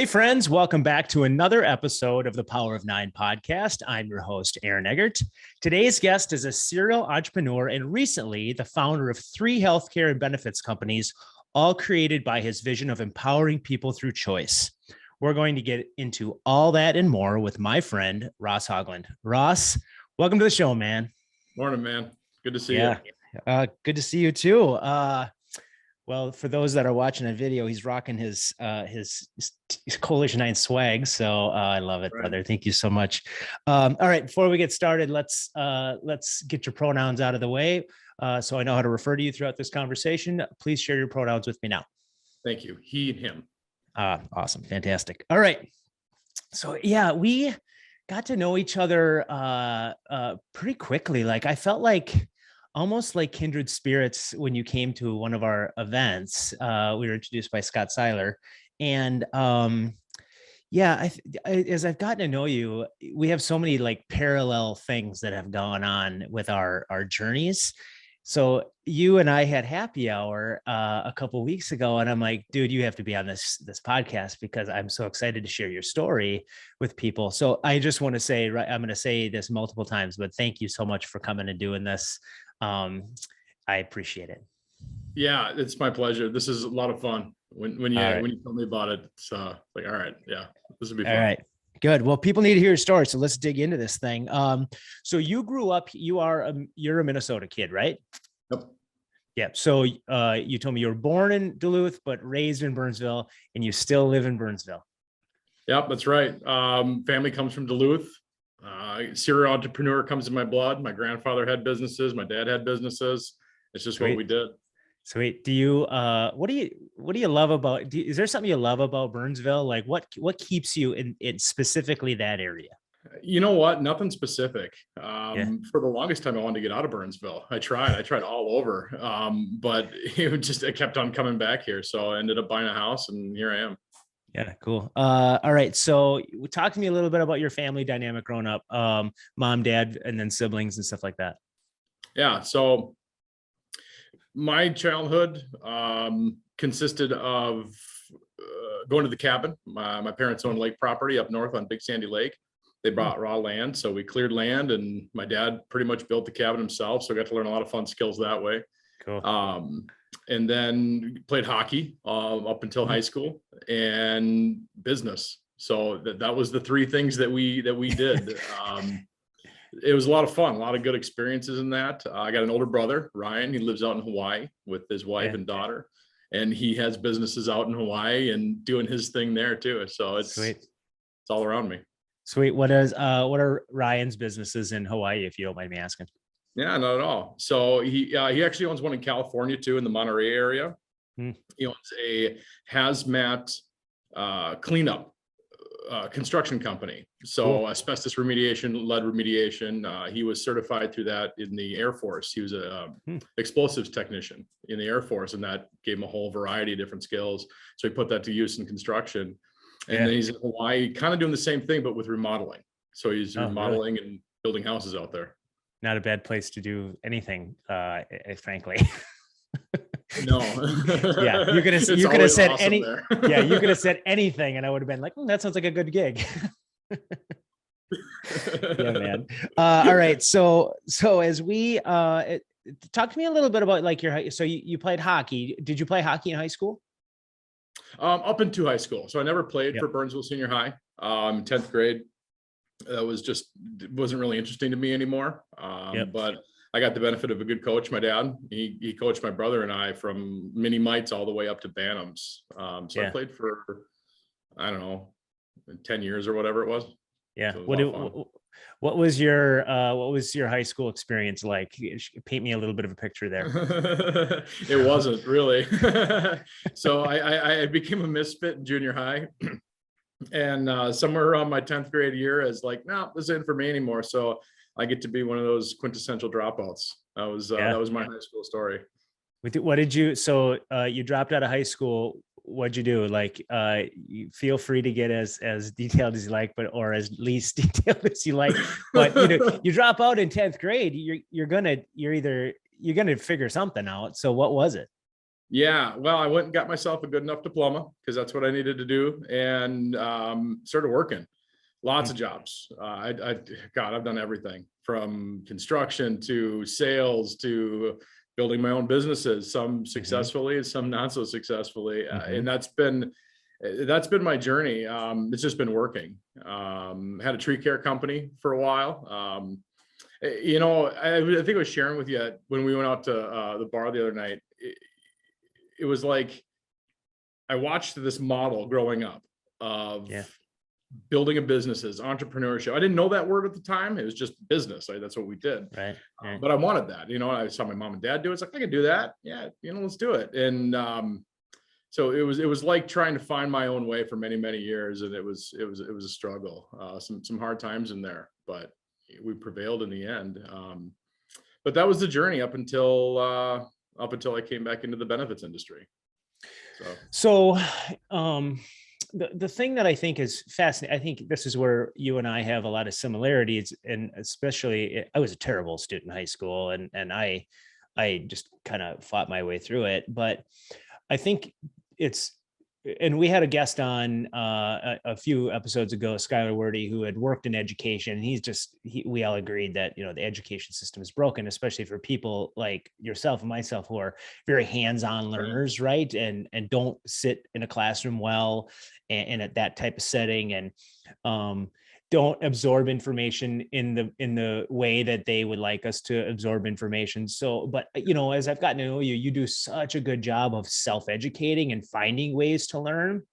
Hey, friends, welcome back to another episode of the Power of Nine podcast. I'm your host, Aaron Eggert. Today's guest is a serial entrepreneur and recently the founder of 3 healthcare and benefits companies, all created by his vision of empowering people through choice. We're going to get into all that and more with my friend, Ross Haugland. Ross, welcome to the show, man. Morning, man. Good to see you. Good to see you too. Well, for those that are watching a video, he's rocking his Coalition 9 swag. So I love it, brother. Thank you so much. All right, before we get started, let's get your pronouns out of the way. So I know how to refer to you throughout this conversation. Please share your pronouns with me now. Thank you. He and him. Awesome. Fantastic. All right. So yeah, we got to know each other pretty quickly. Like I felt like almost like kindred spirits when you came to one of our events. We were introduced by Scott Seiler. And as I've gotten to know you, we have so many like parallel things that have gone on with our journeys. So you and I had happy hour a couple of weeks ago, and I'm like, dude, you have to be on this podcast because I'm so excited to share your story with people. So I just want to say, right, I'm going to say this multiple times, but thank you so much for coming and doing this. I appreciate it. Yeah, it's my pleasure. This is a lot of fun. When you told me about it, it's like, all right, yeah, this would be fun. All right. Good. Well, people need to hear your story, so let's dig into this thing. So you grew up. You're a Minnesota kid, right? Yep. Yeah. So you told me you were born in Duluth, but raised in Burnsville, and you still live in Burnsville. Yep, that's right. Family comes from Duluth. Serial entrepreneur comes in my blood. My grandfather had businesses. My dad had businesses. It's just what we did. Sweet. Do you what do you love about? Is there something you love about Burnsville? Like what keeps you in specifically that area? You know what? Nothing specific. For the longest time, I wanted to get out of Burnsville. I tried all over, but I kept on coming back here. So I ended up buying a house, and here I am. Yeah, cool. All right. So talk to me a little bit about your family dynamic growing up, mom, dad, and then siblings and stuff like that. Yeah. So my childhood consisted of going to the cabin. My parents owned lake property up north on Big Sandy Lake. They bought raw land. So we cleared land, and my dad pretty much built the cabin himself. So I got to learn a lot of fun skills that way. Cool. And then played hockey up until high school and business. So that was the 3 things that we did. It was a lot of fun, a lot of good experiences in that. I got an older brother, Ryan. He lives out in Hawaii with his wife and daughter, and he has businesses out in Hawaii and doing his thing there too. So it's sweet. It's all around me. Sweet. What are Ryan's businesses in Hawaii, if you don't mind me asking? Yeah, not at all. So he actually owns one in California too, in the Monterey area. He owns a hazmat cleanup construction company. So cool. Asbestos remediation, lead remediation. He was certified through that in the Air Force. He was a explosives technician in the Air Force, and that gave him a whole variety of different skills. So he put that to use in construction. And then he's in Hawaii, kind of doing the same thing, but with remodeling. So he's remodeling and building houses out there. Not a bad place to do anything, frankly. No. Yeah, you could have said awesome you could have said anything, and I would have been like, that sounds like a good gig. Yeah, man. All right, so as we talk to me a little bit about like you played hockey. Did you play hockey in high school? Up into high school. So I never played for Burnsville Senior High. 10th grade. That wasn't really interesting to me anymore. But I got the benefit of a good coach. My dad, he coached my brother and I from mini mites all the way up to bantams. So I played for, I don't know, 10 years or whatever it was. Yeah. So what was your high school experience like? Paint me a little bit of a picture there. It wasn't really. So I became a misfit in junior high. And somewhere around my 10th grade year, I was like, no, this isn't for me anymore. So I get to be one of those quintessential dropouts. That was my high school story. What did you? So you dropped out of high school. What'd you do? Like, you feel free to get as detailed as you like, or as least detailed as you like. But you drop out in 10th grade. You're gonna figure something out. So what was it? Yeah, well, I went and got myself a good enough diploma because that's what I needed to do, and started working. Lots of jobs. God, I've done everything from construction to sales to building my own businesses, some successfully, some not so successfully, and that's been my journey. It's just been working. Had a tree care company for a while. I think I was sharing with you when we went out to the bar the other night. It was like I watched this model growing up of building a businesses, entrepreneurship. I didn't know that word at the time. It was just business. That's what we did. Right. But I wanted that. I saw my mom and dad do it. It's like, I can do that. Yeah, let's do it. And so it was like trying to find my own way for many, many years. And it was a struggle, some hard times in there, but we prevailed in the end. But that was the journey up until I came back into the benefits industry. So the thing that I think is fascinating, I think this is where you and I have a lot of similarities, and especially I was a terrible student in high school, and I just kind of fought my way through it. But I think and we had a guest on a few episodes ago, Skylar Wordy, who had worked in education. We all agreed that, the education system is broken, especially for people like yourself and myself who are very hands-on learners, right? And don't sit in a classroom well and at that type of setting, and don't absorb information in the way that they would like us to absorb information. So, but as I've gotten to know you, you do such a good job of self-educating and finding ways to learn,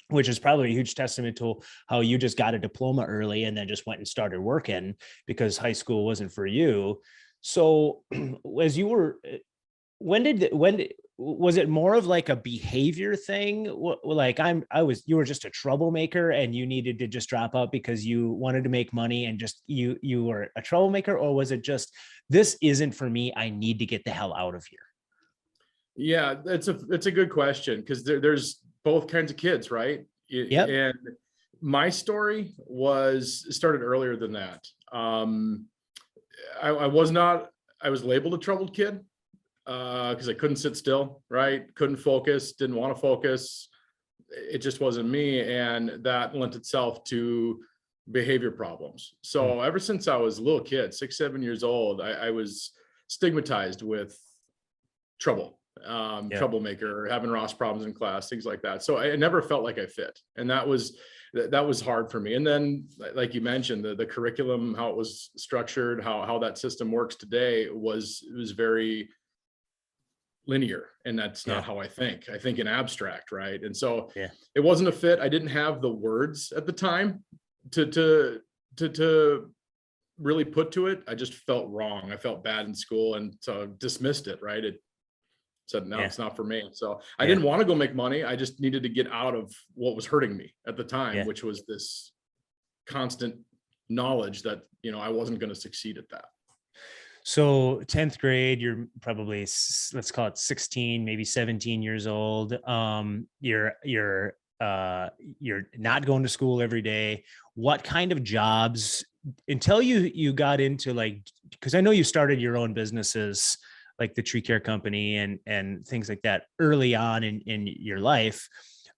which is probably a huge testament to how you just got a diploma early and then just went and started working because high school wasn't for you. So as you were, was it more of like a behavior thing? Like you were just a troublemaker and you needed to just drop out because you wanted to make money and just you were a troublemaker? Or was it just, this isn't for me, I need to get the hell out of here? Yeah, it's a good question, because there's both kinds of kids, right? Yep. And my story started earlier than that. I was labeled a troubled kid. Because I couldn't sit still, right? Couldn't focus, didn't want to focus. It just wasn't me. And that lent itself to behavior problems. So ever since I was a little kid, 6, 7 years old, I was stigmatized with trouble, troublemaker, having Ross problems in class, things like that. So I never felt like I fit. And that was hard for me. And then, like you mentioned, the curriculum, how it was structured, how that system works today was very linear, and that's not how I think in abstract, right? And so it wasn't a fit. I didn't have the words at the time to really put to it. I just felt wrong. I felt bad in school, and so dismissed it, right? It said, no, it's not for me. So I didn't want to go make money. I just needed to get out of what was hurting me at the time, which was this constant knowledge that, I wasn't going to succeed at that. So 10th grade, you're probably, let's call it 16, maybe 17 years old. You're not going to school every day. What kind of jobs, until you got into, like, because I know you started your own businesses like the tree care company and things like that early on in your life.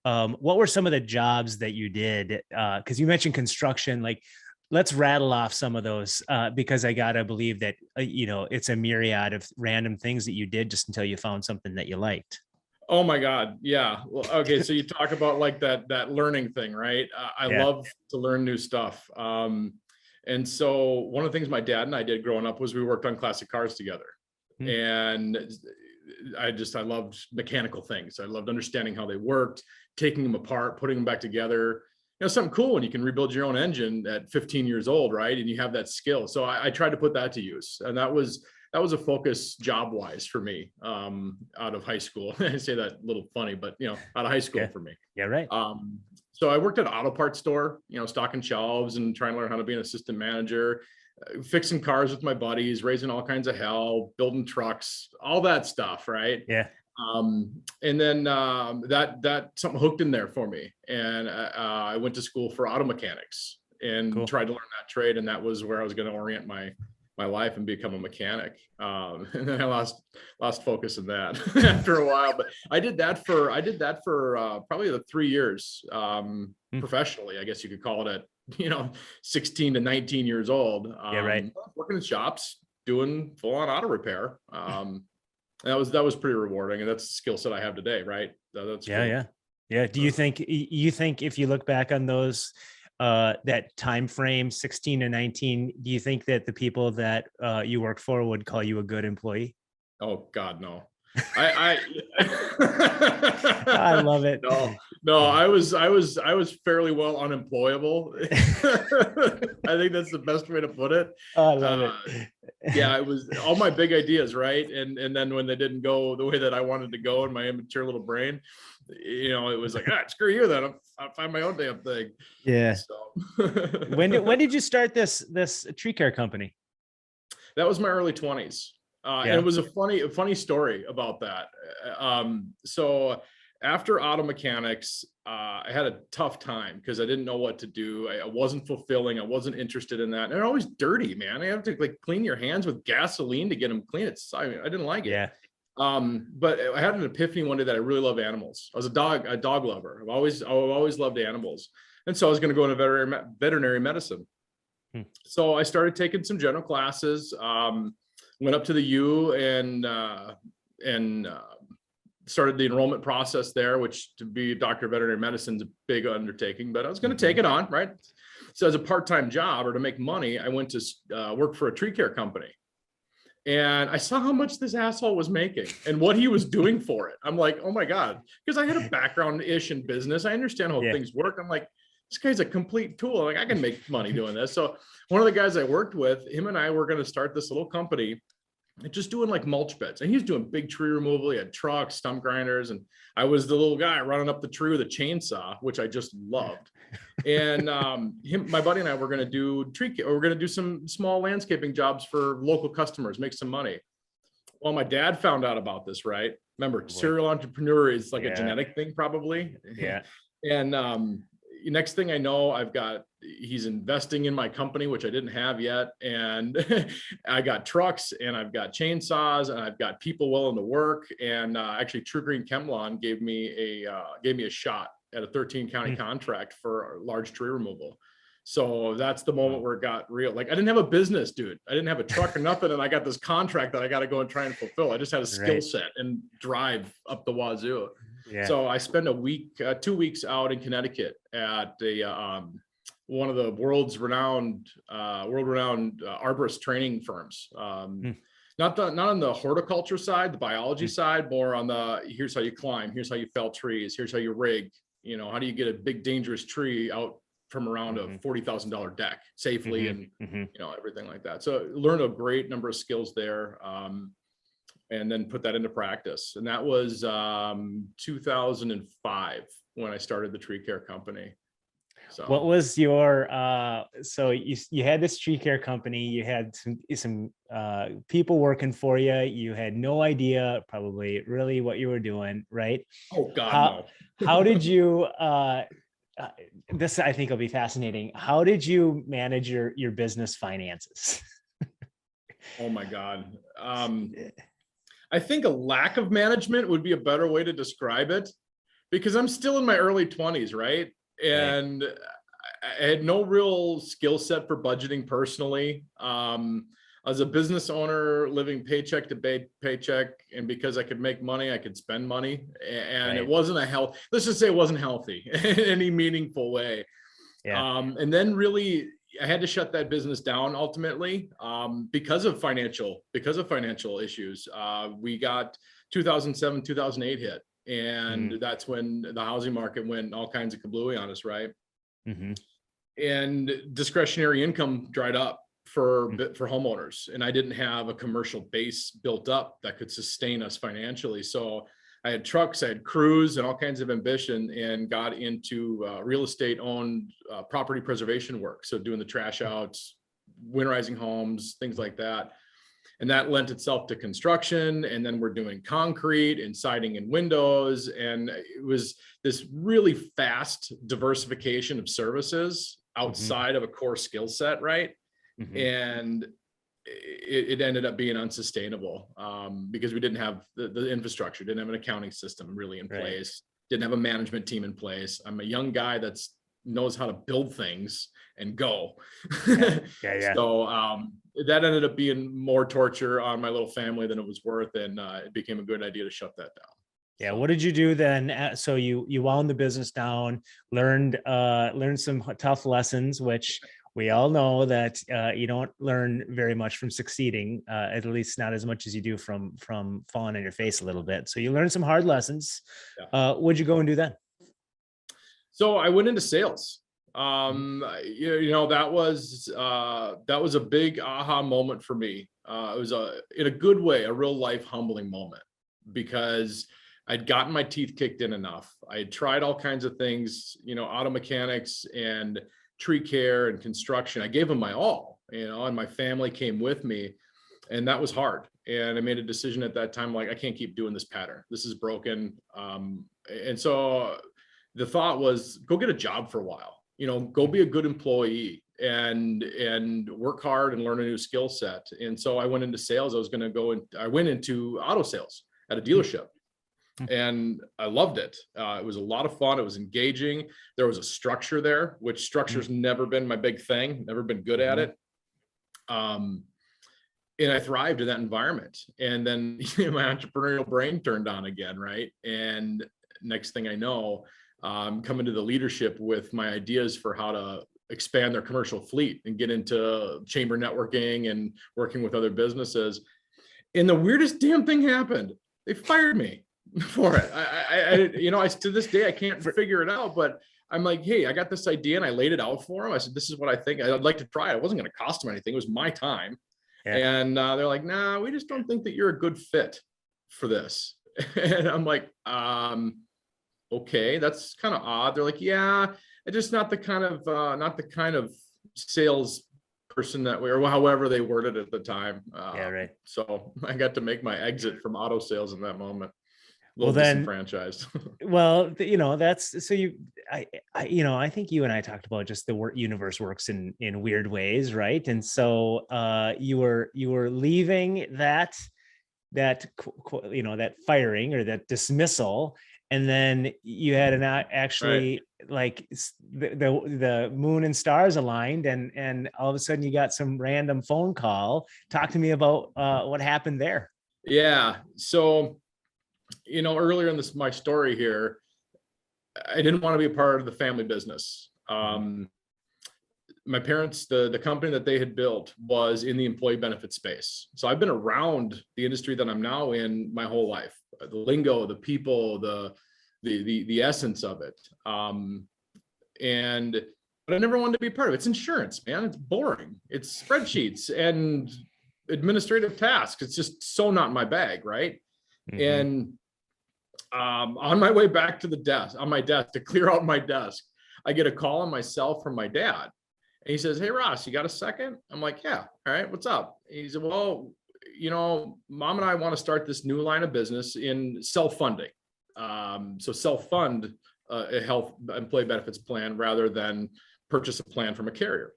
What were some of the jobs that you did? Because you mentioned construction, like, let's rattle off some of those, because I gotta believe that, it's a myriad of random things that you did just until you found something that you liked. Oh my God. Yeah. Well, okay. So you talk about like that learning thing, right? I love to learn new stuff. And so one of the things my dad and I did growing up was we worked on classic cars together. And I loved mechanical things. I loved understanding how they worked, taking them apart, putting them back together. Something cool when you can rebuild your own engine at 15 years old, right? And you have that skill. So I tried to put that to use. And that was a focus job wise for me, out of high school. I say that a little funny, but out of high school for me. Yeah, right. So I worked at an auto parts store, stocking shelves and trying to learn how to be an assistant manager, fixing cars with my buddies, raising all kinds of hell, building trucks, all that stuff, right? Yeah. And then that something hooked in there for me, and I went to school for auto mechanics and tried to learn that trade, and that was where I was going to orient my my life and become a mechanic. And then I lost focus in that after a while, but I did that for probably the 3 years, professionally, I guess you could call it, at 16 to 19 years old. Yeah, right. Working in shops, doing full on auto repair. That was pretty rewarding, and that's the skill set I have today, right? That's cool. Yeah. Do you think if you look back on those, that time frame, 16 to 19, do you think that the people that you work for would call you a good employee? Oh God, no. I I love it. No, I was fairly well unemployable. I think that's the best way to put it. Oh, I love it. Yeah, it was all my big ideas, right? And then when they didn't go the way that I wanted to go in my immature little brain, it was like, screw you then. I'll find my own damn thing. Yeah. So when did you start this tree care company? That was my early 20s. And it was a funny story about that. So after auto mechanics, I had a tough time because I didn't know what to do. I wasn't fulfilling. I wasn't interested in that. And they're always dirty, man. You have to clean your hands with gasoline to get them clean. I didn't like it. Yeah. But I had an epiphany one day that I really love animals. I was a dog lover. I've always loved animals. And so I was going to go into veterinary medicine. So I started taking some general classes, went up to the U and started the enrollment process there, which to be a doctor of veterinary medicine is a big undertaking, but I was going to take it on, right? So as a part-time job or to make money, I went to work for a tree care company. And I saw how much this asshole was making and what he was doing for it. I'm like, oh my God, because I had a background-ish in business. I understand how things work. I'm like, this guy's a complete tool. Like, I can make money doing this. So one of the guys I worked with, him and I were going to start this little company just doing mulch beds. And he's doing big tree removal. He had trucks, stump grinders. And I was the little guy running up the tree with a chainsaw, which I just loved. And my buddy and I were going to do we're going to do some small landscaping jobs for local customers, make some money. Well, my dad found out about this, right? Remember, serial entrepreneur is like a genetic thing, probably. Yeah. And next thing I know, he's investing in my company, which I didn't have yet. And I got trucks and I've got chainsaws and I've got people willing to work. And actually True Green Chemlon gave me a shot at a 13 county contract for large tree removal. So that's the moment where it got real. Like, I didn't have a business, dude. I didn't have a truck or nothing. And I got this contract that I got to go and try and fulfill. I just had a skill set and drive up the wazoo. Yeah. So I spent 2 weeks out in Connecticut at one of the world renowned arborist training firms. Not on the horticulture side, the biology side, more on the here's how you climb, here's how you fell trees, here's how you rig. How do you get a big dangerous tree out from around a $40,000 deck safely and everything like that. So learned a great number of skills there. And then put that into practice. And that was 2005 when I started the tree care company. So what was your, so you had this tree care company, you had some people working for you. You had no idea probably really what you were doing, right? Oh God, no. How did you, this I think will be fascinating. How did you manage your business finances? Oh my God. I think a lack of management would be a better way to describe it, because I'm still in my early 20s, right? And I had no real skill set for budgeting personally. As a business owner, living paycheck to paycheck, and because I could make money, I could spend money, and it wasn't let's just say it wasn't healthy in any meaningful way. Yeah. And then really, I had to shut that business down ultimately because of financial issues. We got 2007, 2008 hit, and that's when the housing market went all kinds of kablooey on us, right? And discretionary income dried up for homeowners, and I didn't have a commercial base built up that could sustain us financially. So I had trucks, I had crews, and all kinds of ambition, and got into real estate owned property preservation work. So doing the trash outs, winterizing homes, things like that. And that lent itself to construction. And then we're doing concrete and siding and windows. And it was this really fast diversification of services outside of a core skill set, right? And it ended up being unsustainable because we didn't have the infrastructure, didn't have an accounting system really in place, didn't have a management team in place. I'm a young guy that's knows how to build things and go. So that ended up being more torture on my little family than it was worth, and it became a good idea to shut that down. Yeah. So what did you do then? So you wound the business down, learned some tough lessons, which we all know that you don't learn very much from succeeding, at least not as much as you do from falling on your face a little bit. So you learned some hard lessons. Yeah. What'd you go and do then? So I went into sales. That was a big aha moment for me. It was in a good way, a real life humbling moment, because I'd gotten my teeth kicked in enough. I had tried all kinds of things, auto mechanics and tree care and construction. I gave them my all, and my family came with me, and that was hard. And I made a decision at that time, like, I can't keep doing this pattern. This is broken. And so the thought was, go get a job for a while, go be a good employee and work hard and learn a new skill set. And so I went into sales. I went into auto sales at a dealership. And I loved it. It was a lot of fun. It was engaging. There was a structure there, which structure's never been my big thing, never been good at it. And I thrived in that environment. And then my entrepreneurial brain turned on again, right? And next thing I know, I'm coming to the leadership with my ideas for how to expand their commercial fleet and get into chamber networking and working with other businesses. And the weirdest damn thing happened. They fired me for it. I to this day, I can't figure it out, but I'm like, hey, I got this idea, and I laid it out for them. I said, this is what I think. I'd like to try it. It wasn't going to cost them anything. It was my time. Yeah. And they're like, nah, we just don't think that you're a good fit for this. And I'm like, okay, that's kind of odd. They're like, yeah, it's just not the kind of sales person that we, or however they worded it at the time. So I got to make my exit from auto sales in that moment. Well, then disenfranchised. Well, that's, so I think you and I talked about just the universe works in weird ways, right? And so you were leaving that firing or that dismissal, and then you had an actually like the moon and stars aligned, and all of a sudden you got some random phone call. Talk to me about what happened there. Yeah. So, earlier in my story here, I didn't want to be a part of the family business. My parents, the company that they had built was in the employee benefit space. So I've been around the industry that I'm now in my whole life, the lingo, the people, the essence of it. But I never wanted to be a part of it. It's insurance, man. It's boring. It's spreadsheets and administrative tasks. It's just so not my bag. Right. And on my way back to my desk to clear out my desk, I get a call on my cell from my dad. And he says, hey, Ross, you got a second? I'm like, yeah. All right. What's up? He said, well, mom and I want to start this new line of business in self-funding. So self-fund a health employee benefits plan rather than purchase a plan from a carrier.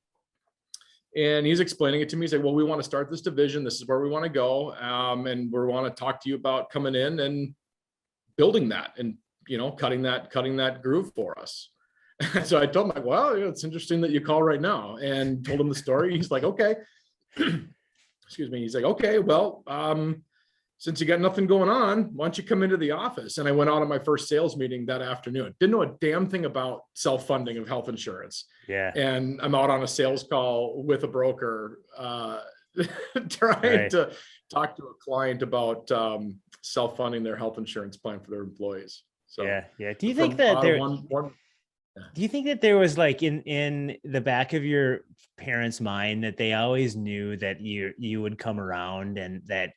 And he's explaining it to me. He's like, well, we want to start this division. This is where we want to go. And we want to talk to you about coming in and building that and, cutting that groove for us. So I told him, like, well, it's interesting that you call right now, and told him the story. He's like, okay. Excuse me. He's like, okay, well, since you got nothing going on, why don't you come into the office? And I went out on my first sales meeting that afternoon. Didn't know a damn thing about self-funding of health insurance. Yeah. And I'm out on a sales call with a broker, trying to talk to a client about self-funding their health insurance plan for their employees. So yeah. Do you think that do you think that there was, like, in the back of your parents' mind, that they always knew that you would come around, and that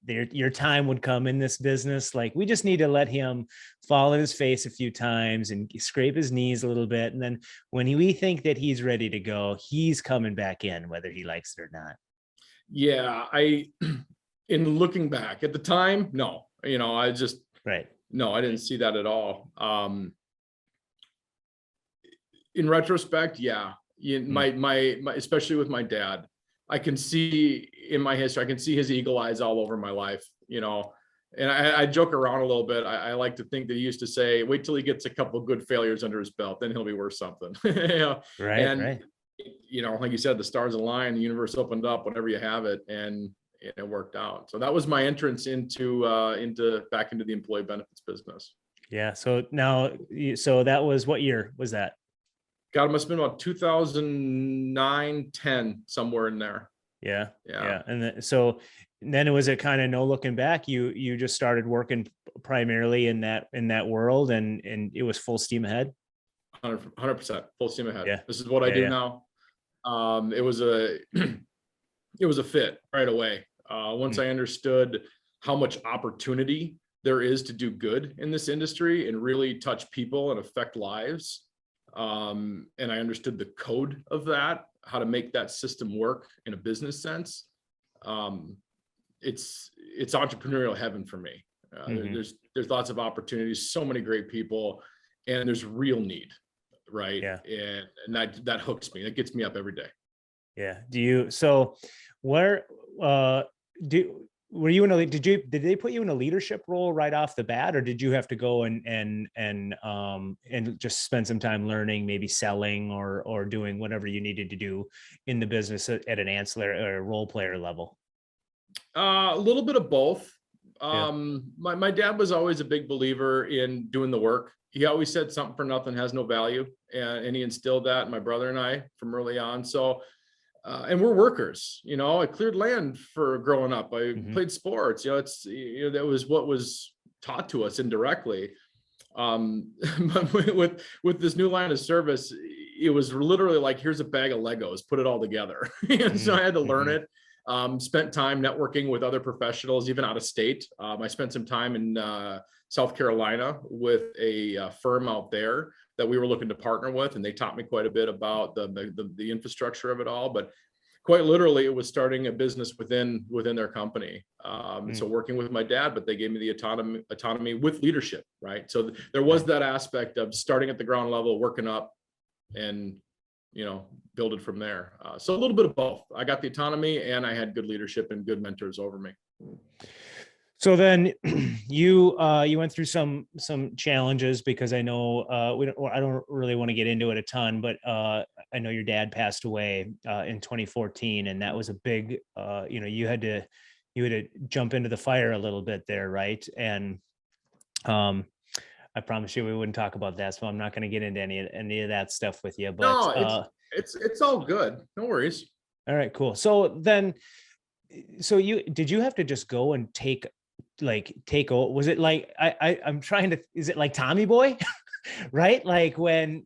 your time would come in this business? Like, we just need to let him fall on his face a few times and scrape his knees a little bit, and then when we think that he's ready to go, he's coming back in, whether he likes it or not. Yeah, in looking back at the time, no, I just no, I didn't see that at all. In retrospect, yeah, my especially with my dad, I can see in my history, I can see his eagle eyes all over my life, and I joke around a little bit. I like to think that he used to say, wait till he gets a couple of good failures under his belt, then he'll be worth something. Right. And, Right. like you said, the stars aligned, the universe opened up whenever you have it, and it worked out. So that was my entrance into back into the employee benefits business. Yeah. So now, so that was, what year was that? God, it must have been about 2009, 10, somewhere in there. Yeah. Yeah. Yeah. And then it was a kind of no looking back. You just started working primarily in that world, and it was full steam ahead. 100% full steam ahead. Yeah. This is what I do now. It was a fit right away. Once I understood how much opportunity there is to do good in this industry and really touch people and affect lives. And I understood the code of that, how to make that system work in a business sense. It's entrepreneurial heaven for me. There's lots of opportunities, so many great people, and there's real need, right? Yeah. And that hooks me. That gets me up every day. Yeah. Were you in a, did they put you in a leadership role right off the bat, or did you have to go and just spend some time learning, maybe selling or doing whatever you needed to do in the business at an ancillary or role player level? A little bit of both. Yeah. My dad was always a big believer in doing the work. He always said something for nothing has no value. And he instilled that in my brother and I from early on. So, and we're workers, I cleared land for growing up. I played sports, that was what was taught to us indirectly. But with this new line of service, it was literally like, here's a bag of Legos, put it all together. And so I had to learn it. Spent time networking with other professionals, even out of state. I spent some time in South Carolina with a firm out there that we were looking to partner with, and they taught me quite a bit about the infrastructure of it all. But quite literally, it was starting a business within their company. So working with my dad, but they gave me the autonomy with leadership, right? So there was that aspect of starting at the ground level, working up, and build it from there. So a little bit of both. I got the autonomy, and I had good leadership and good mentors over me. So then you went through some challenges, because I know I don't really want to get into it a ton, but I know your dad passed away in 2014, and that was a big you had to jump into the fire a little bit there, right? And I promise you we wouldn't talk about that, so I'm not going to get into any of that stuff with you. But no, it's all good. No worries. All right, cool. So did you have to just go and take over? Was it like I'm trying to, is it like Tommy Boy? Right? Like when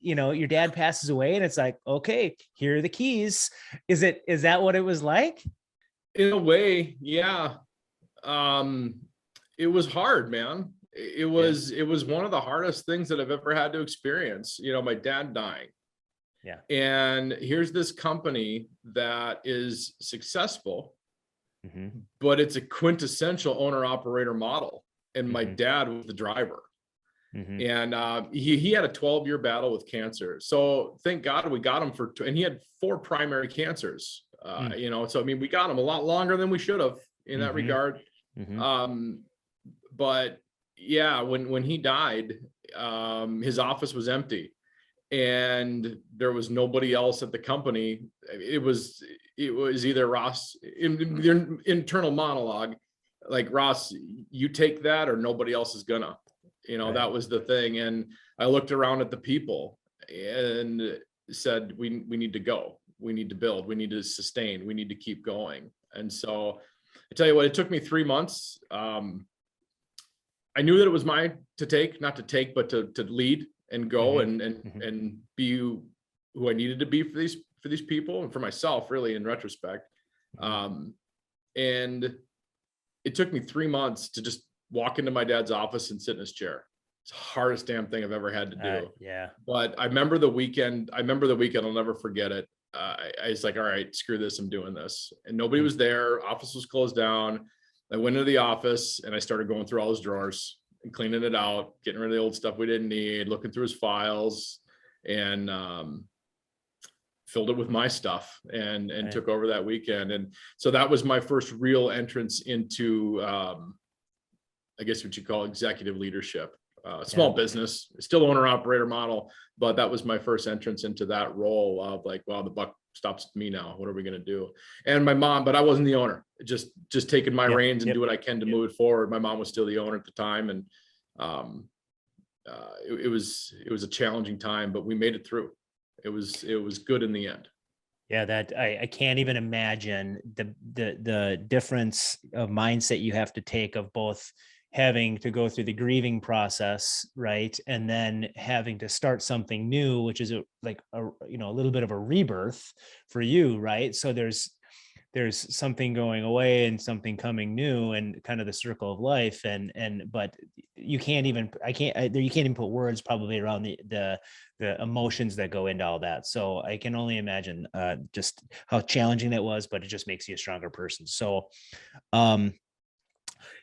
your dad passes away and it's like, okay, here are the keys. Is that what it was like? In a way, yeah. It was hard, man. It was one of the hardest things that I've ever had to experience, my dad dying. Yeah. And here's this company that is successful, but it's a quintessential owner operator model. And my dad was the driver. And he had a 12-year battle with cancer. So thank God we got him and he had 4 primary cancers, so, I mean, we got him a lot longer than we should have in that regard. But yeah, when he died, his office was empty and there was nobody else at the company. It was either Ross in their internal monologue, like, Ross, you take that or nobody else is gonna, right. That was the thing. And I looked around at the people and said, we need to go, we need to build, we need to sustain, we need to keep going. And so I tell you what, it took me 3 months. I knew that it was mine to take, not to take, but to lead and go and be who I needed to be for these people and for myself, really, in retrospect. And it took me 3 months to just walk into my dad's office and sit in his chair. It's the hardest damn thing I've ever had to do. Yeah. But I remember the weekend. I'll never forget it. I was like, all right, screw this. I'm doing this. And nobody was there. Office was closed down. I went into the office and I started going through all his drawers and cleaning it out, getting rid of the old stuff we didn't need, looking through his files, and filled it with my stuff and Right. took over that weekend. And so that was my first real entrance into, I guess what you call executive leadership, small business, still owner operator model. But that was my first entrance into that role of like, well, the buck stops with me now. What are we going to do? And my mom, but I wasn't the owner, just taking my reins and do what I can to move it forward. My mom was still the owner at the time. And it was a challenging time, but we made it through. It was good in the end. Yeah, that I can't even imagine the difference of mindset you have to take of both having to go through the grieving process, right? And then having to start something new, which is a little bit of a rebirth for you, right? So there's something going away and something coming new, and kind of the circle of life. But you can't even put words probably around the emotions that go into all that. So I can only imagine just how challenging that was, but it just makes you a stronger person. So,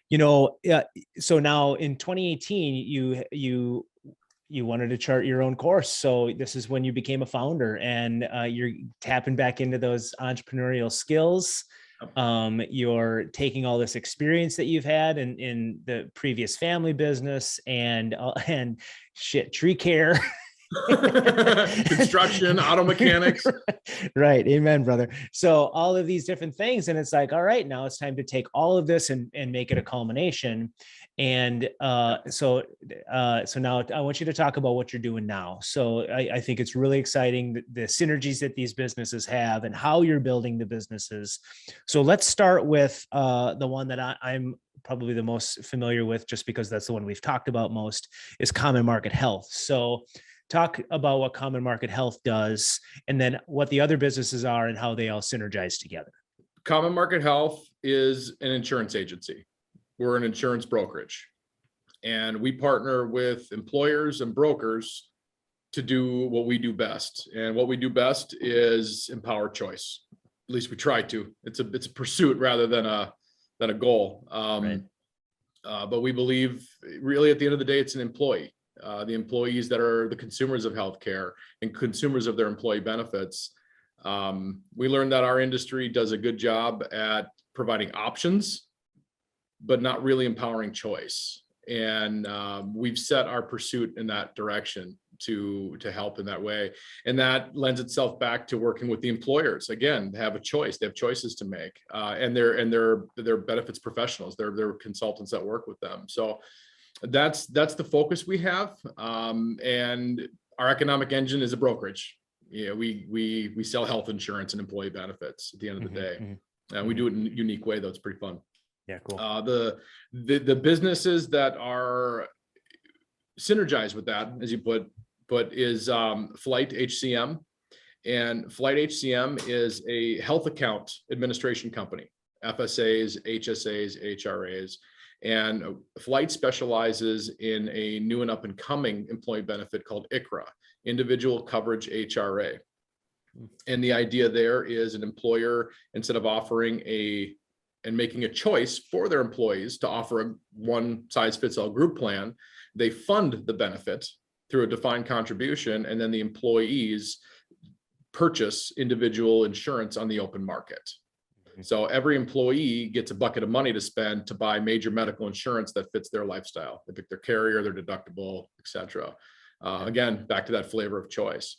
so now in 2018, you wanted to chart your own course. So this is when you became a founder, and you're tapping back into those entrepreneurial skills. You're taking all this experience that you've had in the previous family business and tree care. Construction, auto mechanics. Right. Amen, brother. So all of these different things. And it's like, all right, now it's time to take all of this and make it a culmination. And so now I want you to talk about what you're doing now. So I think it's really exciting, the synergies that these businesses have and how you're building the businesses. So let's start with the one that I'm probably the most familiar with, just because that's the one we've talked about most, is Common Market Health. So talk about what Common Market Health does, and then what the other businesses are and how they all synergize together. Common Market Health is an insurance agency. We're an insurance brokerage, and we partner with employers and brokers to do what we do best. And what we do best is empower choice. At least we try to. It's a pursuit rather than a goal. Right. But we believe, really, at the end of the day, it's an employee. The employees that are the consumers of healthcare and consumers of their employee benefits. We learned that our industry does a good job at providing options, but not really empowering choice. And we've set our pursuit in that direction to help in that way. And that lends itself back to working with the employers. Again, they have a choice. They have choices to make, and they're benefits professionals. They're consultants that work with them. So that's the focus we have. And our economic engine is a brokerage. Yeah, we sell health insurance and employee benefits at the end of the day. And we do it in a unique way, though. It's pretty fun. Yeah, cool. The businesses that are synergized with that, as you put, is FlyteHCM. And FlyteHCM is a health account administration company, FSAs, HSAs, HRAs. And Flyte specializes in a new and up and coming employee benefit called ICHRA, Individual Coverage HRA. And the idea there is an employer, instead of offering and making a choice for their employees to offer a one size fits all group plan, they fund the benefit through a defined contribution, and then the employees purchase individual insurance on the open market. So every employee gets a bucket of money to spend to buy major medical insurance that fits their lifestyle. They pick their carrier, their deductible, et cetera. Again, back to that flavor of choice.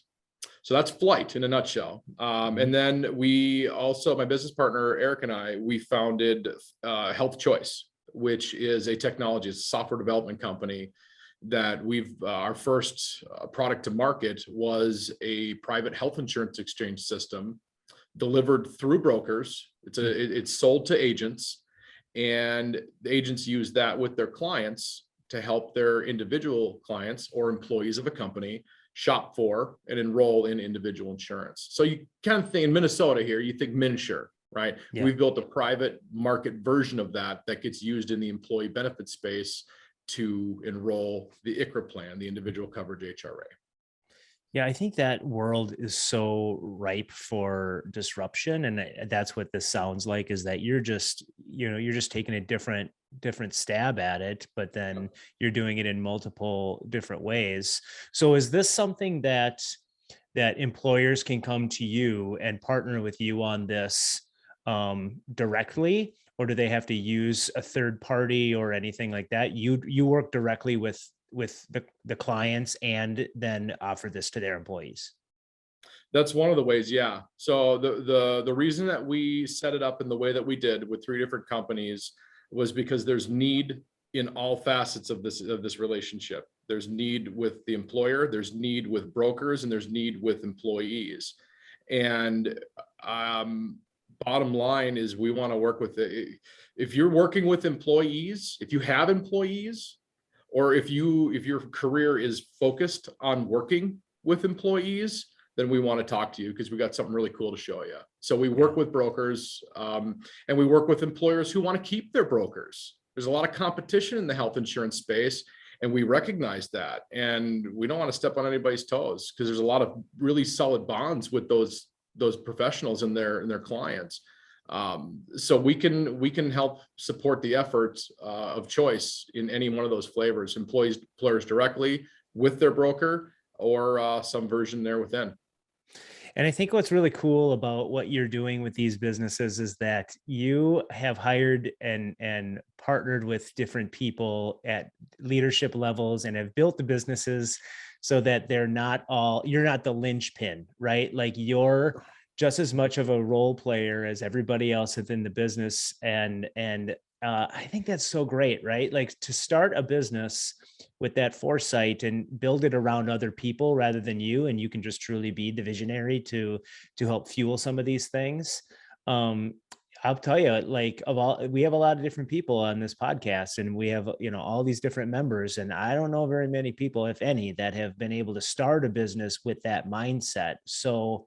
So that's Flyte in a nutshell. And then we also, my business partner, Eric, and I, we founded HealthChoice, which is a technology, it's a software development company that our first product to market was a private health insurance exchange system delivered through brokers. It's sold to agents, and the agents use that with their clients to help their individual clients or employees of a company shop for and enroll in individual insurance. So you kind of think in Minnesota here, you think MNsure, right? Yeah. We've built a private market version of that gets used in the employee benefit space to enroll the ICHRA plan, the individual coverage HRA. Yeah, I think that world is so ripe for disruption, and that's what this sounds like, is that you're just taking a different stab at it, but then you're doing it in multiple different ways. So is this something that that employers can come to you and partner with you on this directly, or do they have to use a third party or anything like that? You work directly with the clients and then offer this to their employees. That's one of the ways. Yeah. So the reason that we set it up in the way that we did with 3 different companies was because there's need in all facets of this relationship. There's need with the employer, there's need with brokers, and there's need with employees. And bottom line is we want to work with if you're working with employees, if you have employees, or if your career is focused on working with employees, then we want to talk to you because we got something really cool to show you. So we work with brokers, and we work with employers who want to keep their brokers. There's a lot of competition in the health insurance space, and we recognize that. And we don't want to step on anybody's toes because there's a lot of really solid bonds with those professionals and their clients. So we can help support the efforts of choice in any one of those flavors, employers directly with their broker, or some version there within. And I think what's really cool about what you're doing with these businesses is that you have hired and partnered with different people at leadership levels and have built the businesses so that you're not the linchpin, right? Like you're just as much of a role player as everybody else within the business. And I think that's so great, right? Like to start a business with that foresight and build it around other people rather than you, and you can just truly be the visionary to help fuel some of these things. I'll tell you, like we have a lot of different people on this podcast, and we have, all these different members, and I don't know very many people, if any, that have been able to start a business with that mindset. So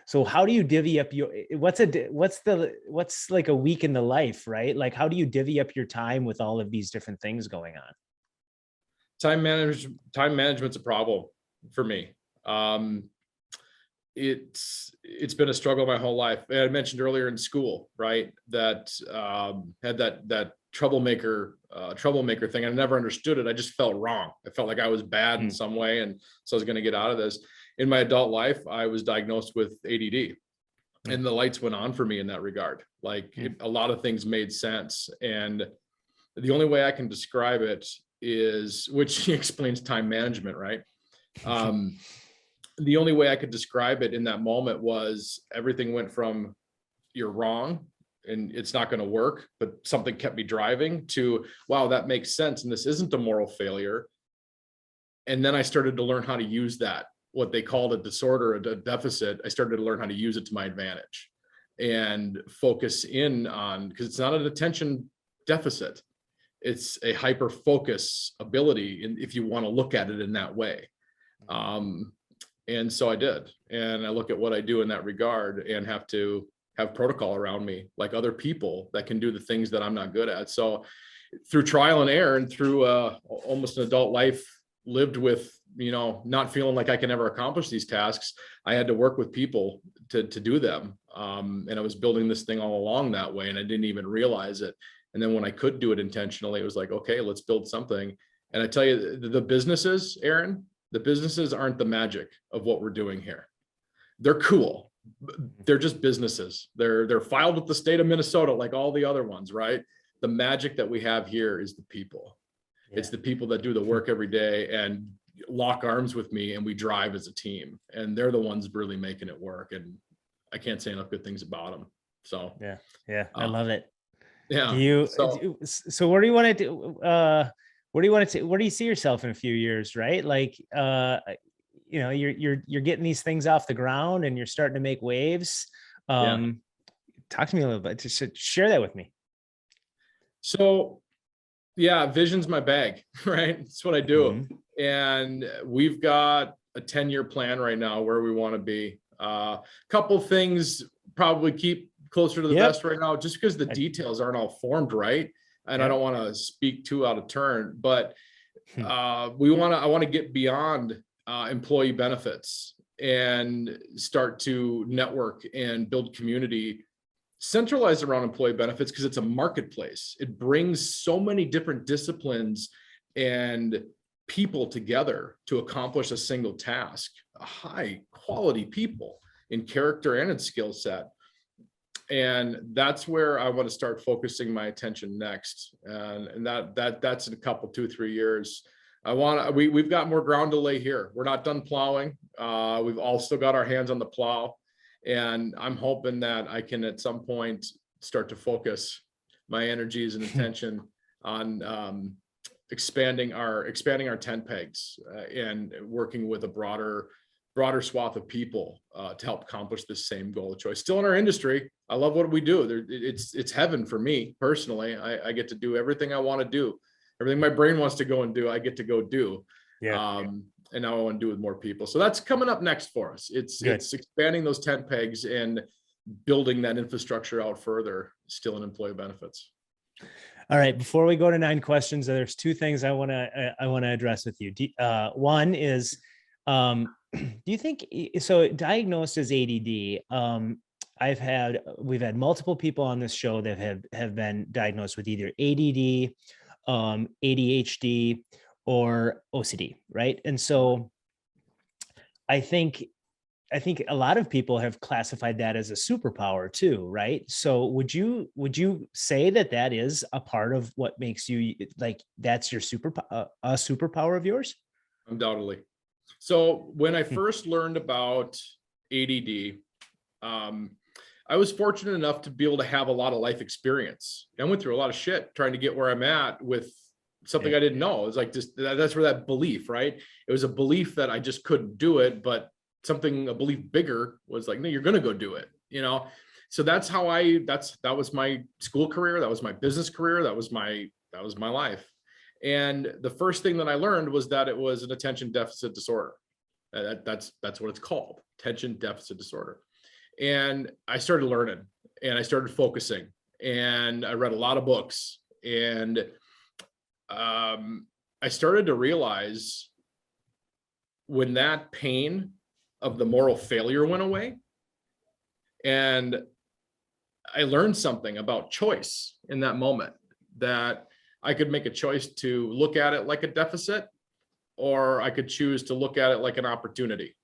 so how do you divvy up what's like a week in the life, right? Like, how do you divvy up your time with all of these different things going on? Time management's a problem for me. It's been a struggle my whole life. I mentioned earlier in school, right? That had that troublemaker thing. I never understood it. I just felt wrong. I felt like I was bad in some way. And so I was going to get out of this. In my adult life, I was diagnosed with ADD, and the lights went on for me in that regard. Like a lot of things made sense. And the only way I can describe it is, which explains time management, right? The only way I could describe it in that moment was everything went from you're wrong and it's not going to work, but something kept me driving, to, wow, that makes sense. And this isn't a moral failure. And then I started to learn how to use that, what they called a disorder, a deficit. I started to learn how to use it to my advantage and focus in on, because it's not an attention deficit. It's a hyper focus ability. And if you want to look at it in that way. And so I did. And I look at what I do in that regard and have to have protocol around me, like other people that can do the things that I'm not good at. So through trial and error and through almost an adult life lived with, not feeling like I can ever accomplish these tasks, I had to work with people to do them. And I was building this thing all along that way, and I didn't even realize it. And then when I could do it intentionally, it was like, okay, let's build something. And I tell you, the businesses, Aaron, the businesses aren't the magic of what we're doing here. They're cool. They're just businesses. They're filed with the state of Minnesota, like all the other ones, right? The magic that we have here is the people. Yeah. It's the people that do the work every day and lock arms with me, and we drive as a team, and they're the ones really making it work. And I can't say enough good things about them. So yeah, I love it. Yeah. So where do you want to do? Where do you see yourself in a few years? Right, like you're getting these things off the ground, and you're starting to make waves. Talk to me a little bit. Just share that with me. So, yeah, vision's my bag, right? It's what I do. Mm-hmm. And we've got a 10-year plan right now where we want to be. Couple things probably keep closer to the vest right now, just because the details aren't all formed right. And I don't want to speak too out of turn, but I want to get beyond employee benefits and start to network and build community centralized around employee benefits, because it's a marketplace. It brings so many different disciplines and people together to accomplish a single task, high quality people in character and in skill set. And that's where I want to start focusing my attention next. And that's in a couple, 2-3 years. We've got more ground to lay here. We're not done plowing. We've all still got our hands on the plow. And I'm hoping that I can at some point start to focus my energies and attention on expanding our tent pegs and working with a broader swath of people to help accomplish this same goal of choice. Still in our industry, I love what we do. It's heaven for me personally. I get to do everything I want to do. Everything my brain wants to go and do, I get to go do. Yeah. And now I want to do with more people. So that's coming up next for us. It's expanding those tent pegs and building that infrastructure out further, still in employee benefits. All right. Before we go to 9 questions, there's 2 things I want to address with you. One is, do you think so? Diagnosed as ADD, we've had multiple people on this show that have been diagnosed with either ADD, ADHD, or OCD, right? And so I think a lot of people have classified that as a superpower too, right? So would you say that is a part of what makes you like, that's your a superpower of yours? Undoubtedly. So when I first learned about ADD, I was fortunate enough to be able to have a lot of life experience. I went through a lot of shit trying to get where I'm at with something I didn't know. It was like that's where that belief, right? It was a belief that I just couldn't do it, but a belief bigger was like, no, you're going to go do it, So that's how that was my school career. That was my business career. That was my life. And the first thing that I learned was that it was an attention deficit disorder. That's what it's called, attention deficit disorder. And I started learning and I started focusing and I read a lot of books and I started to realize when that pain of the moral failure went away and I learned something about choice in that moment, that I could make a choice to look at it like a deficit, or I could choose to look at it like an opportunity.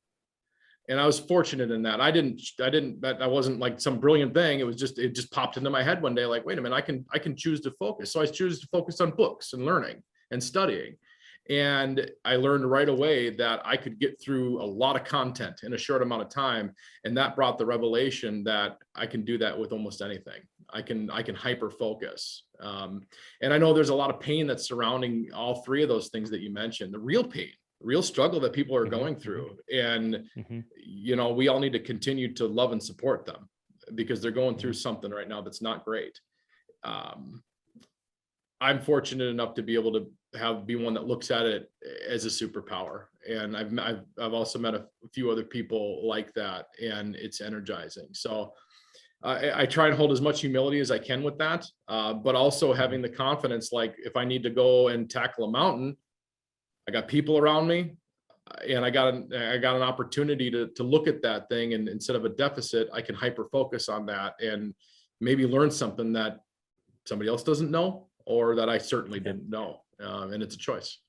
And I was fortunate in that. That wasn't like some brilliant thing. It just popped into my head one day, like, wait a minute, I can choose to focus. So I choose to focus on books and learning and studying. And I learned right away that I could get through a lot of content in a short amount of time. And that brought the revelation that I can do that with almost anything. I can hyper focus. And I know there's a lot of pain that's surrounding all 3 of those things that you mentioned, the real pain, real struggle that people are going through. And, we all need to continue to love and support them because they're going through something right now that's not great. I'm fortunate enough to be able to be one that looks at it as a superpower. And I've also met a few other people like that, and it's energizing. So I try and hold as much humility as I can with that, but also having the confidence, like if I need to go and tackle a mountain, I got people around me and I got an opportunity to look at that thing. And instead of a deficit, I can hyper focus on that and maybe learn something that somebody else doesn't know, or that I certainly didn't know. And it's a choice.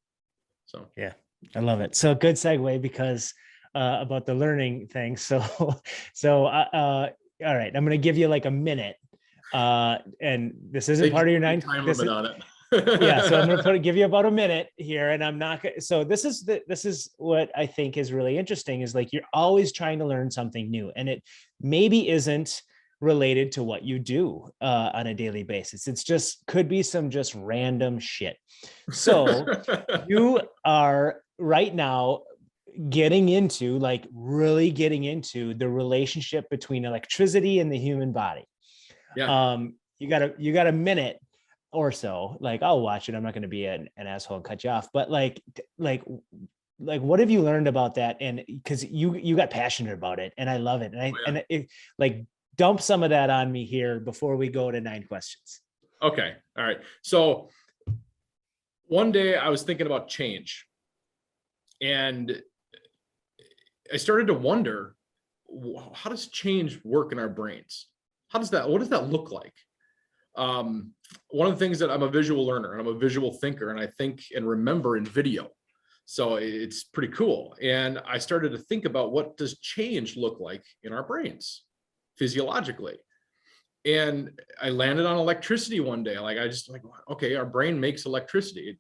So, yeah, I love it. So good segue because about the learning thing. So all right, I'm going to give you like a minute. And this isn't part of your 9 time limit on it. Yeah, so I'm going to give you about a minute here, and I'm not. So this is what I think is really interesting. Is like you're always trying to learn something new, and it maybe isn't related to what you do on a daily basis. It's just could be some just random shit. So you are right now really getting into the relationship between electricity and the human body. Yeah. You got a minute or so. Like, I'll watch it. I'm not going to be an asshole and cut you off, but like what have you learned about that? And because you got passionate about it, and I love it. And like dump some of that on me here before we go to 9 questions. Okay. All right. So one day I was thinking about change, and I started to wonder, how does change work in our brains? What does that look like? One of the things that I'm a visual learner and I'm a visual thinker, and I think and remember in video. So it's pretty cool. And I started to think about, what does change look like in our brains physiologically? And I landed on electricity one day. Like, I just like, okay, our brain makes electricity. It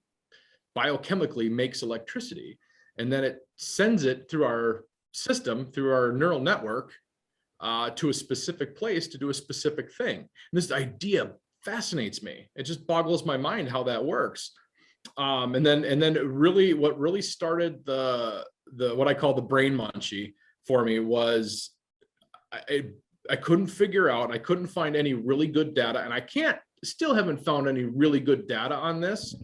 biochemically makes electricity. And then it sends it through our system, through our neural network, to a specific place to do a specific thing. And this idea fascinates me. It just boggles my mind how that works. And then really, what really started the what I call the brain munchie for me was, I couldn't figure out, I couldn't find any really good data, and I still haven't found any really good data on this.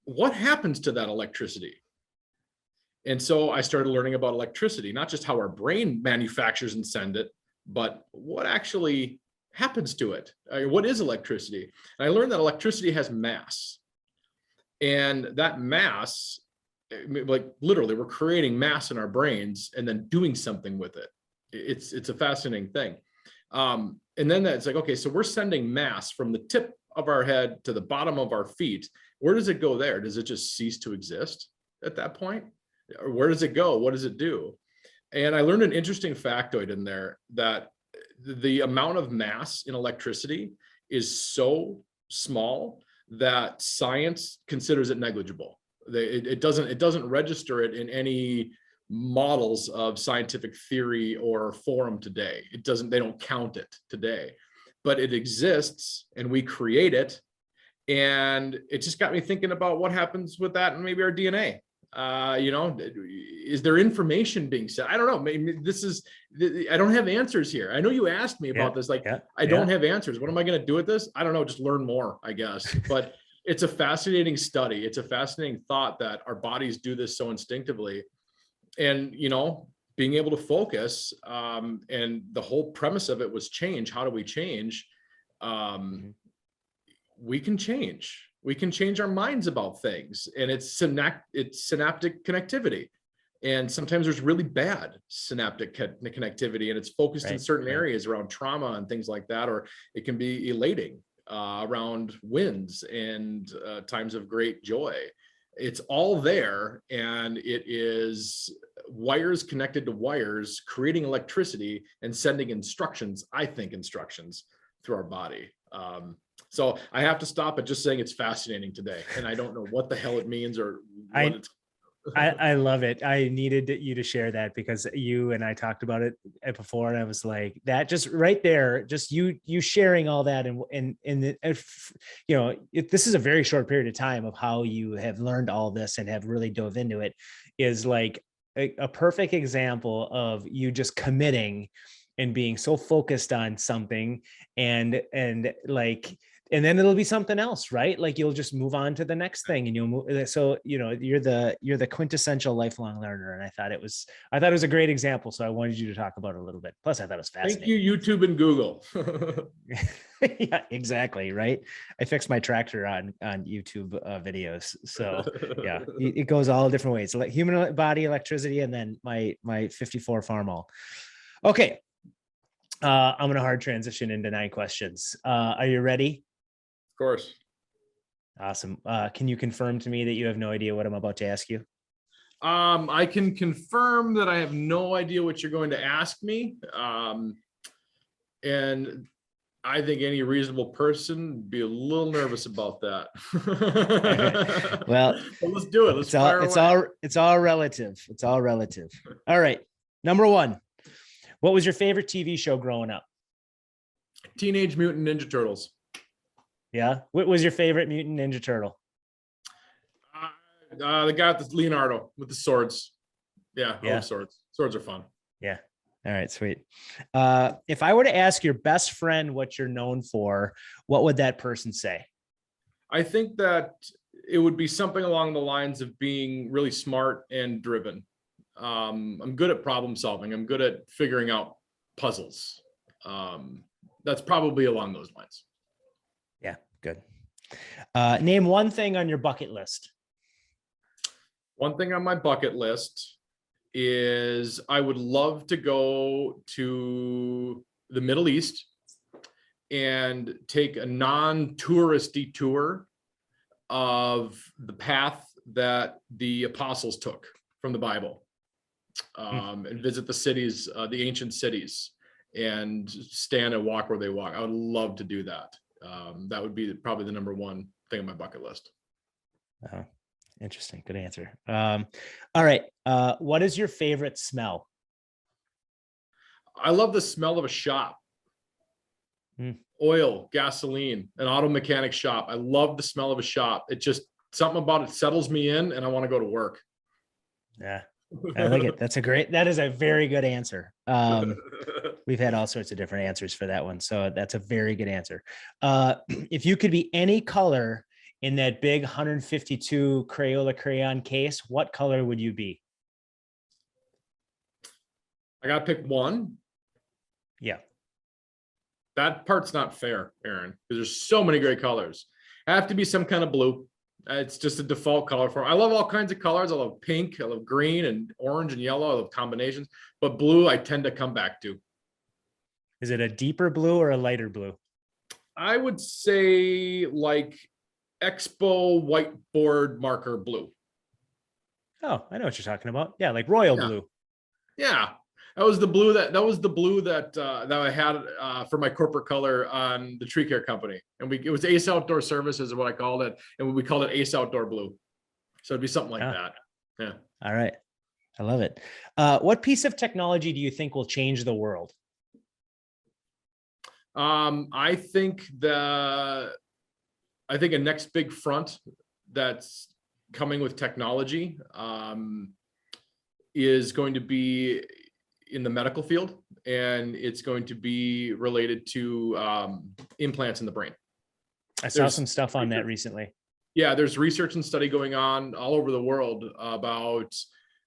What happens to that electricity? And so I started learning about electricity, not just how our brain manufactures and sends it, but what actually happens to it. What is electricity? And I learned that electricity has mass. And that mass, like literally, we're creating mass in our brains and then doing something with it. It's a fascinating thing. And then it's like, okay, so we're sending mass from the tip of our head to the bottom of our feet. Where does it go there? Does it just cease to exist at that point? Or where does it go? What does it do? And I learned an interesting factoid in there, that the amount of mass in electricity is so small that science considers it negligible. It doesn't register it in any models of scientific theory or forum today. They don't count it today, but it exists and we create it. And it just got me thinking about what happens with that and maybe our DNA. Is there information being said? I don't know. Maybe I don't have answers here. I know you asked me about this. Like, I don't have answers. What am I going to do with this? I don't know. Just learn more, I guess. But it's a fascinating study. It's a fascinating thought that our bodies do this so instinctively. And, being able to focus, and the whole premise of it was change. How do we change? We can change. We can change our minds about things, and it's synaptic connectivity. And sometimes there's really bad synaptic connectivity, and it's focused in certain areas around trauma and things like that, or it can be elating around wins and times of great joy. It's all there, and it is wires connected to wires, creating electricity and sending instructions through our body. So I have to stop at just saying it's fascinating today, and I don't know what the hell it means or what it's. I love it. I needed you to share that because you and I talked about it before, and I was like, that just right there, just you sharing all that, this is a very short period of time of how you have learned all this and have really dove into it, is like a perfect example of you just committing and being so focused on something, and then it'll be something else, right? Like you'll just move on to the next thing, and you'll move. So, you're the quintessential lifelong learner. And I thought it was a great example. So I wanted you to talk about it a little bit. Plus I thought it was fascinating. Thank you, YouTube and Google. Yeah, exactly. Right. I fixed my tractor on YouTube videos. So yeah, it goes all different ways. Like human body, electricity, and then my 54 Farmall. Okay. I'm going to hard transition into 9 questions. Are you ready? Of course. Awesome. Can you confirm to me that you have no idea what I'm about to ask you? I can confirm that I have no idea what you're going to ask me. And I think any reasonable person would be a little nervous about that. Well, let's do it. It's all relative. It's all relative. All right. Number 1. What was your favorite TV show growing up? Teenage Mutant Ninja Turtles. Yeah. What was your favorite Mutant Ninja Turtle? The guy with Leonardo with the swords. Yeah. I love swords. Swords are fun. Yeah. All right. Sweet. If I were to ask your best friend what you're known for, what would that person say? I think that it would be something along the lines of being really smart and driven. I'm good at problem solving. I'm good at figuring out puzzles. That's probably along those lines. Yeah, good. Name one thing on your bucket list. One thing on my bucket list is I would love to go to the Middle East and take a non-touristy tour of the path that the apostles took from the Bible, and visit the cities, the ancient cities, and stand and walk where they walk. I would love to do that. That would be probably the number one thing on my bucket list. Oh, interesting. Good answer. All right. What is your favorite smell? I love the smell of a shop. Oil, gasoline, an auto mechanic shop. I love the smell of a shop. It just, something about it settles me in, and I want to go to work. Yeah, I like it. That is a very good answer. We've had all sorts of different answers for that one. So that's a very good answer. If you could be any color in that big 152 Crayola crayon case, what color would you be? I got to pick one. Yeah. That part's not fair, Aaron, because there's so many great colors. I have to be some kind of blue. It's just a default color for me. I love all kinds of colors. I love pink, I love green and orange and yellow. I love combinations, but blue I tend to come back to. Is it a deeper blue or a lighter blue? I would say like Expo whiteboard marker blue. Oh, I know what you're talking about. Yeah, like royal blue. Yeah. That was the blue that I had for my corporate color on the tree care company. And it was Ace Outdoor Services is what I called it. And we called it Ace Outdoor Blue. So it'd be something like that. Yeah. All right. I love it. What piece of technology do you think will change the world? I think a next big front that's coming with technology is going to be in the medical field, and it's going to be related to implants in the brain. I saw some stuff on that recently. Yeah, there's research and study going on all over the world about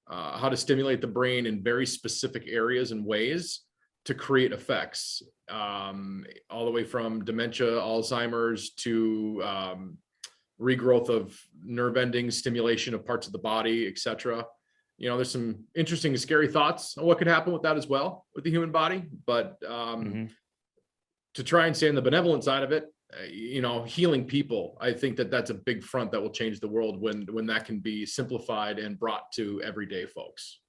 how to stimulate the brain in very specific areas and ways to create effects, all the way from dementia, Alzheimer's, to regrowth of nerve endings, stimulation of parts of the body, etc. You know, there's some interesting, scary thoughts on what could happen with that as well, with the human body. But to try and stay on the benevolent side of it, healing people, I think that's a big front that will change the world when that can be simplified and brought to everyday folks.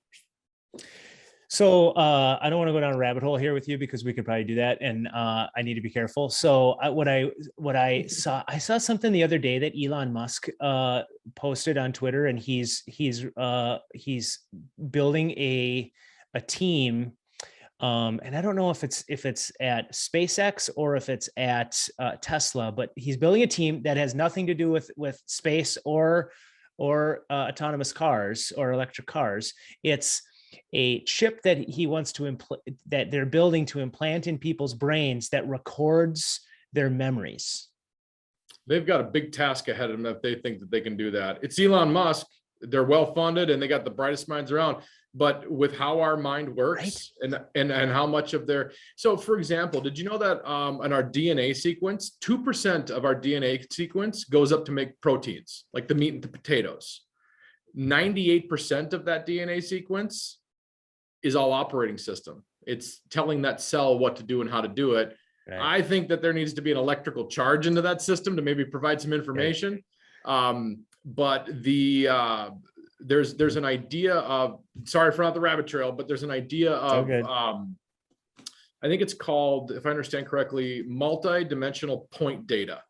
So I don't want to go down a rabbit hole here with you, because we could probably do that, and I need to be careful. So what I saw something the other day that Elon Musk posted on Twitter, and he's building a team, and I don't know if it's at SpaceX or if it's at Tesla, but he's building a team that has nothing to do with space or autonomous cars or electric cars. It's a chip that he wants to that they're building to implant in people's brains that records their memories. They've got a big task ahead of them if they think that they can do that. It's Elon Musk. They're well funded and they got the brightest minds around. But with how our mind works, right, and how much of their, so for example, did you know that in our DNA sequence, 2% of our DNA sequence goes up to make proteins, like the meat and the potatoes. 98% of that DNA sequence is all operating system. It's telling that cell what to do and how to do it. Right. I think that there needs to be an electrical charge into that system to maybe provide some information. Right. But there's an idea of, sorry for not the rabbit trail, but there's an idea of, I think it's called, if I understand correctly, multi-dimensional point data,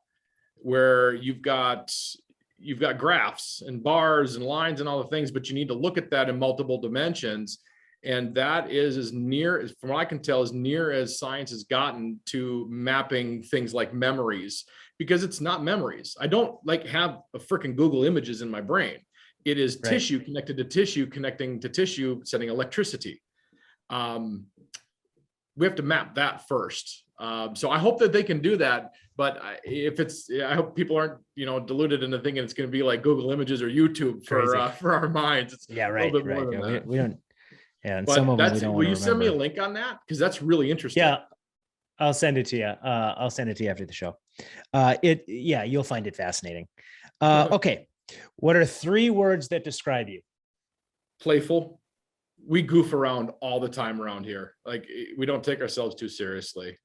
where you've got graphs and bars and lines and all the things, but you need to look at that in multiple dimensions. And that is as near, from what I can tell, as near as science has gotten to mapping things like memories, because it's not memories. I don't have a freaking Google Images in my brain. It is right. Tissue connected to tissue, connecting to tissue, sending electricity. We have to map that first. So I hope that they can do that. But I hope people aren't, deluded into thinking it's going to be like Google Images or YouTube for our minds. It's right. A little bit more than that. We don't. Yeah, and but some of them we don't. Will you send me a link on that? Because that's really interesting. Yeah, I'll send it to you. I'll send it to you after the show. You'll find it fascinating. Okay, what are 3 words that describe you? Playful. We goof around all the time around here. We don't take ourselves too seriously.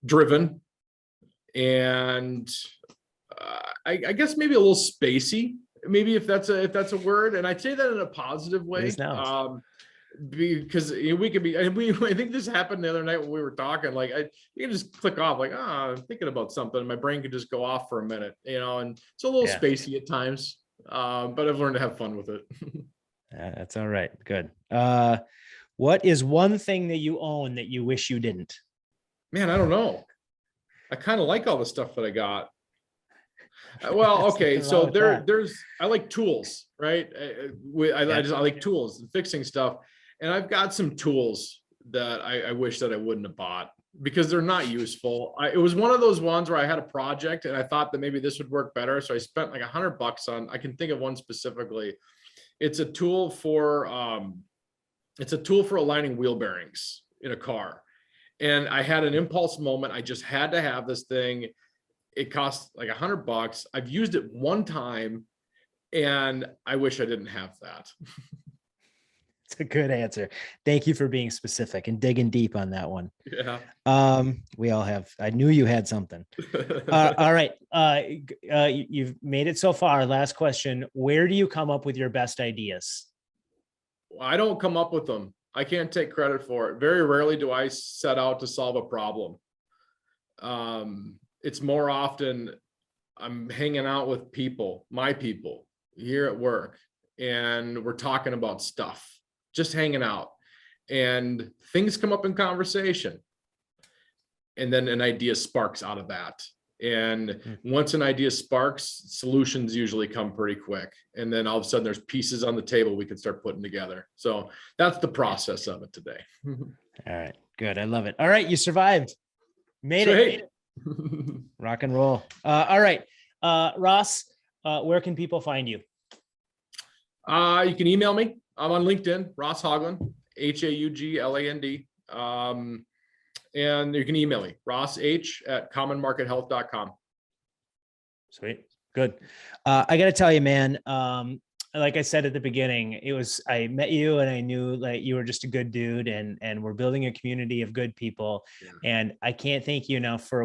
Driven, and I guess maybe a little spacey. maybe if that's a word, and I'd say that in a positive way. Because we could be, I think this happened the other night when we were talking, like you can just click off like, I'm thinking about something. My brain could just go off for a minute, and it's a little spacey at times. But I've learned to have fun with it. That's all right. Good. What is one thing that you own that you wish you didn't? Man, I don't know. I kind of like all the stuff that I got. Well, okay. So I like tools, right? I like tools and fixing stuff. And I've got some tools that I wish that I wouldn't have bought because they're not useful. It was one of those ones where I had a project and I thought that maybe this would work better. So I spent like $100 on, I can think of one specifically. It's a tool for aligning wheel bearings in a car. And I had an impulse moment. I just had to have this thing. It cost like $100. I've used it one time and I wish I didn't have that. It's a good answer. Thank you for being specific and digging deep on that one. Yeah. We all have, I knew you had something. All right. You've made it so far. Last question. Where do you come up with your best ideas? Well, I don't come up with them. I can't take credit for it. Very rarely do I set out to solve a problem. It's more often I'm hanging out with people, my people here at work, and we're talking about stuff, just hanging out, and things come up in conversation. And then an idea sparks out of that. And once an idea sparks, solutions usually come pretty quick. And then all of a sudden there's pieces on the table we can start putting together. So that's the process of it today. All right, good. I love it. All right. You survived. Made it. Rock and roll. All right. Ross, where can people find you? You can email me. I'm on LinkedIn, Ross Haugland, Haugland. And you can email me, rossh@commonmarkethealth.com. Sweet. Good. I got to tell you, man, like I said at the beginning, I met you and I knew like you were just a good dude and we're building a community of good people. Yeah. And I can't thank you enough for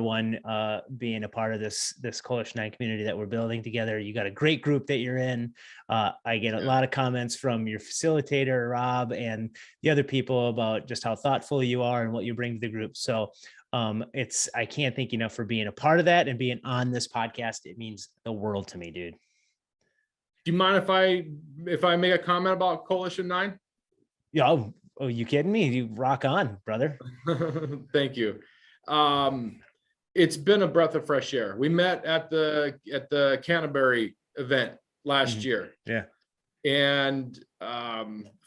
being a part of this Coalition 9 community that we're building together. You got a great group that you're in. I get a lot of comments from your facilitator, Rob, and the other people about just how thoughtful you are and what you bring to the group. So I can't thank you enough for being a part of that and being on this podcast. It means the world to me, dude. Do you mind if I make a comment about Coalition 9? Yeah. Oh, you kidding me? You rock on, brother. Thank you. It's been a breath of fresh air. We met at the Canterbury event last year. Yeah. And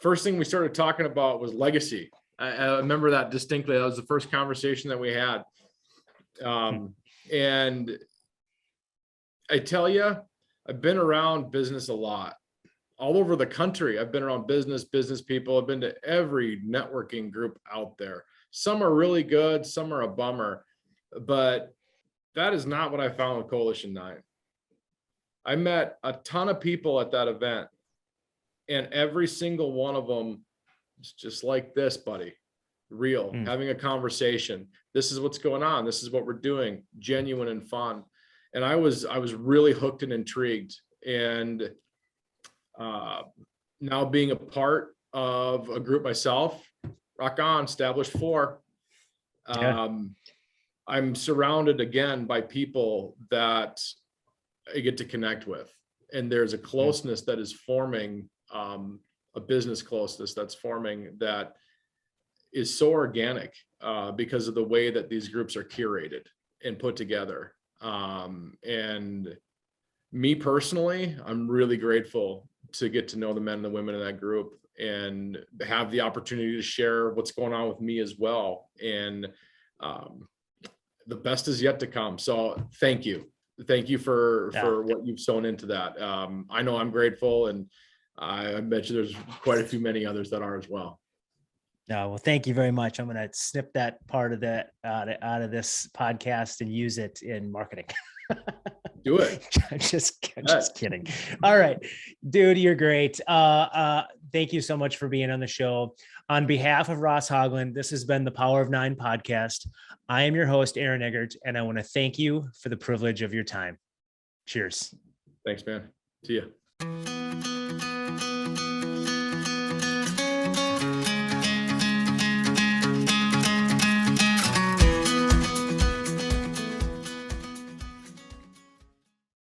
first thing we started talking about was legacy. I remember that distinctly. That was the first conversation that we had. And I tell you, I've been around business a lot, all over the country. I've been around business people. I've been to every networking group out there. Some are really good, some are a bummer, but that is not what I found with Coalition 9. I met a ton of people at that event, and every single one of them is just like this, buddy. Real, having a conversation. This is what's going on. This is what we're doing. Genuine and fun. And I was really hooked and intrigued. And now being a part of a group myself, rock on, established 4. I'm surrounded again by people that I get to connect with. And there's a closeness that is forming, a business closeness that's forming that is so organic because of the way that these groups are curated and put together. And me personally, I'm really grateful to get to know the men and the women in that group and have the opportunity to share what's going on with me as well. And the best is yet to come. So thank you. Thank you for what you've sown into that. I know I'm grateful, and I bet you there's quite a few many others that are as well. No, well, thank you very much. I'm going to snip that part of that out of this podcast and use it in marketing. Do it. I'm just kidding. All right, dude, you're great. Thank you so much for being on the show. On behalf of Ross Haugland, this has been the Power of 9 podcast. I am your host, Aaron Eggert, and I want to thank you for the privilege of your time. Cheers. Thanks, man. See ya.